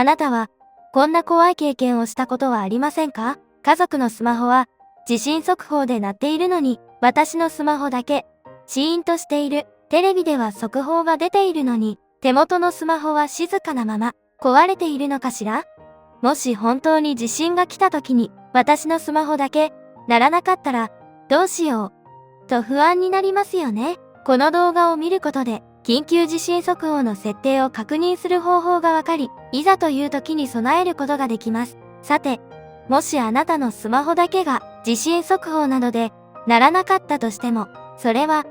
あなたは、こんな怖い経験をしたことはありませんか？家族のスマホは、地震速報で鳴っているのに、私のスマホだけ、シーンとしている。テレビでは速報が出ているのに、手元のスマホは静かなまま、壊れているのかしら？もし本当に地震が来た時に、私のスマホだけ、鳴らなかったら、どうしよう、と不安になりますよね。この動画を見ることで、緊急地震速報の設定を確認する方法がわかり、いざという時に備えることができます。さて、もしあなたのスマホだけが地震速報などで鳴らなかったとしても、それは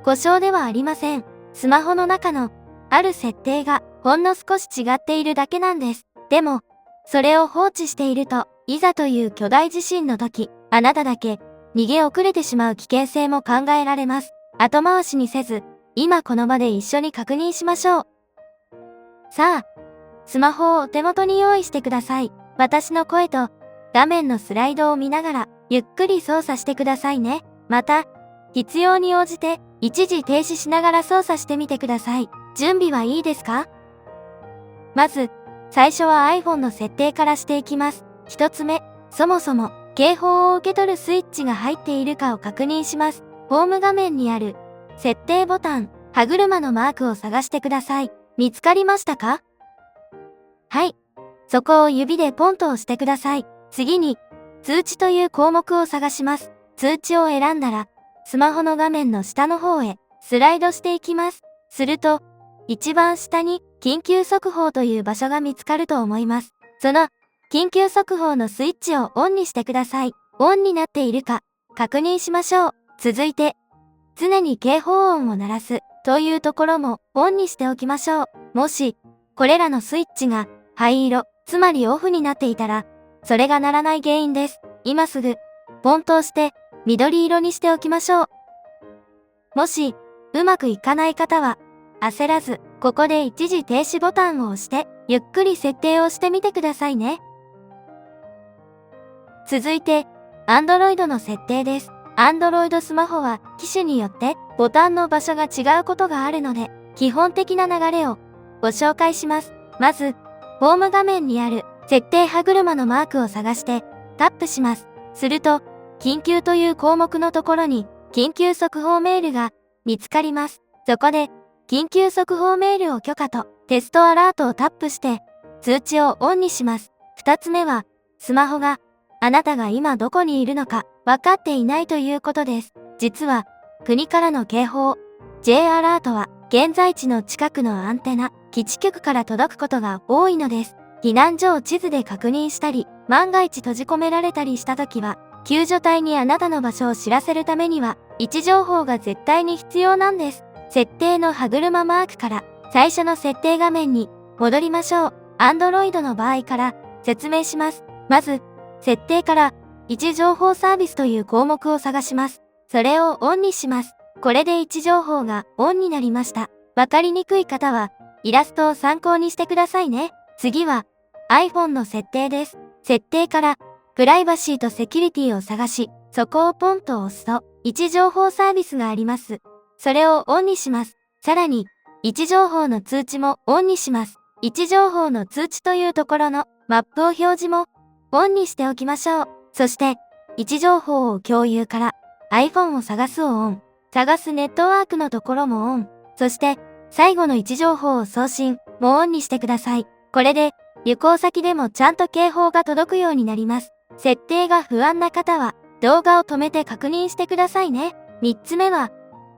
故障ではありません。スマホの中のある設定がほんの少し違っているだけなんです。でも、それを放置していると、いざという巨大地震の時、あなただけ逃げ遅れてしまう危険性も考えられます。後回しにせず、今この場で一緒に確認しましょう。さあ、スマホをお手元に用意してください。私の声と画面のスライドを見ながら、ゆっくり操作してくださいね。また、必要に応じて一時停止しながら操作してみてください。準備はいいですか？まず、最初は iPhone の設定からしていきます。一つ目、そもそも警報を受け取るスイッチが入っているかを確認します。ホーム画面にある設定ボタン、歯車のマークを探してください。見つかりましたか？はい。そこを指でポンと押してください。次に、通知という項目を探します。通知を選んだら、スマホの画面の下の方へスライドしていきます。すると、一番下に緊急速報という場所が見つかると思います。その緊急速報のスイッチをオンにしてください。オンになっているか確認しましょう。続いて、常に警報音を鳴らすというところもオンにしておきましょう。もし、これらのスイッチが灰色、つまりオフになっていたら、それが鳴らない原因です。今すぐ、ポンと押して緑色にしておきましょう。もし、うまくいかない方は、焦らず、ここで一時停止ボタンを押して、ゆっくり設定をしてみてくださいね。続いて、Android の設定です。Android スマホは機種によってボタンの場所が違うことがあるので、基本的な流れをご紹介します。まず、ホーム画面にある設定歯車のマークを探してタップします。すると、緊急という項目のところに緊急速報メールが見つかります。そこで、緊急速報メールを許可とテストアラートをタップして通知をオンにします。二つ目は、スマホがあなたが今どこにいるのか分かっていないということです。実は、国からの警報、J アラートは現在地の近くのアンテナ、基地局から届くことが多いのです。避難所を地図で確認したり、万が一閉じ込められたりしたときは、救助隊にあなたの場所を知らせるためには、位置情報が絶対に必要なんです。設定の歯車マークから最初の設定画面に戻りましょう。Android の場合から説明します。まず、設定から位置情報サービスという項目を探します。それをオンにします。これで位置情報がオンになりました。わかりにくい方はイラストを参考にしてくださいね。次は iPhone の設定です。設定からプライバシーとセキュリティを探し、そこをポンと押すと位置情報サービスがあります。それをオンにします。さらに位置情報の通知もオンにします。位置情報の通知というところのマップを表示もオンにしておきましょう。そして、位置情報を共有から iPhone を探すをオン。探すネットワークのところもオン。そして、最後の位置情報を送信もオンにしてください。これで、旅行先でもちゃんと警報が届くようになります。設定が不安な方は、動画を止めて確認してくださいね。3つ目は、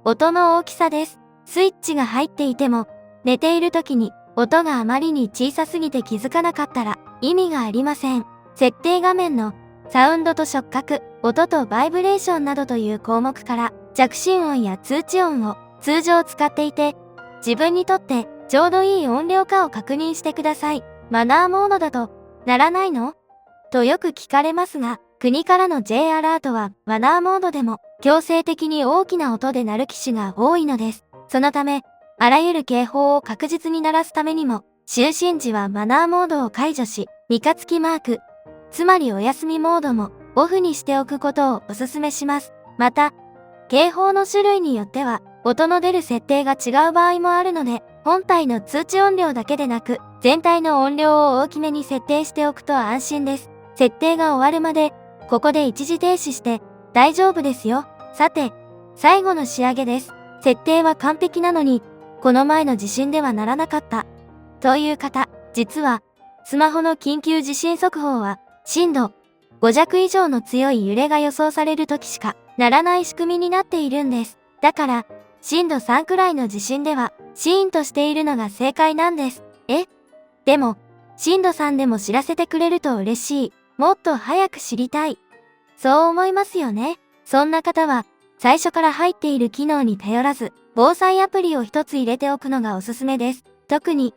音の大きさです。スイッチが入っていても、寝ている時に音があまりに小さすぎて気づかなかったら意味がありません。設定画面のサウンドと触覚、音とバイブレーションなどという項目から着信音や通知音を通常使っていて、自分にとってちょうどいい音量かを確認してください。マナーモードだと鳴らないの？とよく聞かれますが、国からの J アラートはマナーモードでも強制的に大きな音で鳴る機種が多いのです。そのため、あらゆる警報を確実に鳴らすためにも、就寝時はマナーモードを解除し、三日月マーク、つまりお休みモードもオフにしておくことをお勧めします。また、警報の種類によっては音の出る設定が違う場合もあるので、本体の通知音量だけでなく、全体の音量を大きめに設定しておくと安心です。設定が終わるまで、ここで一時停止して大丈夫ですよ。さて、最後の仕上げです。設定は完璧なのに、この前の地震では鳴らなかった。という方、実は、スマホの緊急地震速報は、震度5弱以上の強い揺れが予想される時しか鳴らない仕組みになっているんです。だから、震度3くらいの地震では、シーンとしているのが正解なんです。でも、震度3でも知らせてくれると嬉しい。もっと早く知りたい。そう思いますよね。そんな方は、最初から入っている機能に頼らず、防災アプリを一つ入れておくのがおすすめです。特に、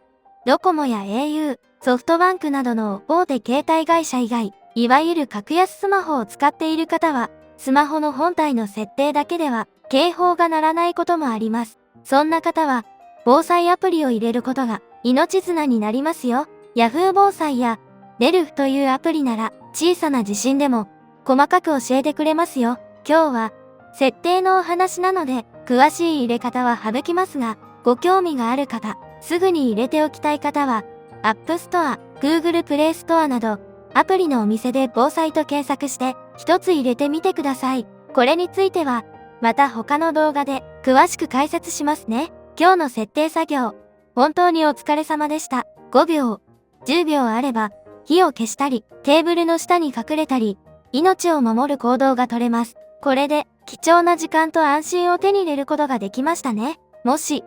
ドコモや au、ソフトバンクなどの大手携帯会社以外、いわゆる格安スマホを使っている方は、スマホの本体の設定だけでは、警報が鳴らないこともあります。そんな方は、防災アプリを入れることが命綱になりますよ。Yahoo 防災やレルフというアプリなら小さな地震でも細かく教えてくれますよ。今日は設定のお話なので詳しい入れ方は省きますが、ご興味がある方、すぐに入れておきたい方は App Store、Google Play Store などアプリのお店で防災と検索して一つ入れてみてください。これについてはまた他の動画で詳しく解説しますね。今日の設定作業、本当にお疲れ様でした。5秒、10秒あれば、火を消したり、テーブルの下に隠れたり、命を守る行動が取れます。これで、貴重な時間と安心を手に入れることができましたね。もし、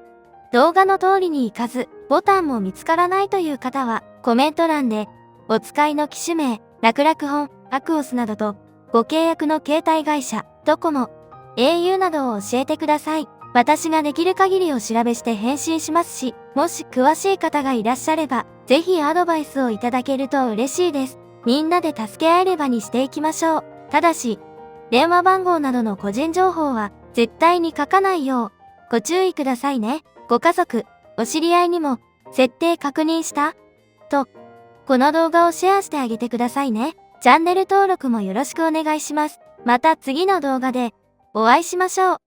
動画の通りにいかず、ボタンも見つからないという方は、コメント欄で、お使いの機種名、楽々本、アクオスなどと、ご契約の携帯会社、ドコモ、au などを教えてください。私ができる限りを調べして返信しますし、もし詳しい方がいらっしゃれば、ぜひアドバイスをいただけると嬉しいです。みんなで助け合えればにしていきましょう。ただし、電話番号などの個人情報は絶対に書かないようご注意くださいね。ご家族、お知り合いにも設定確認したと、この動画をシェアしてあげてくださいね。チャンネル登録もよろしくお願いします。また次の動画でお会いしましょう。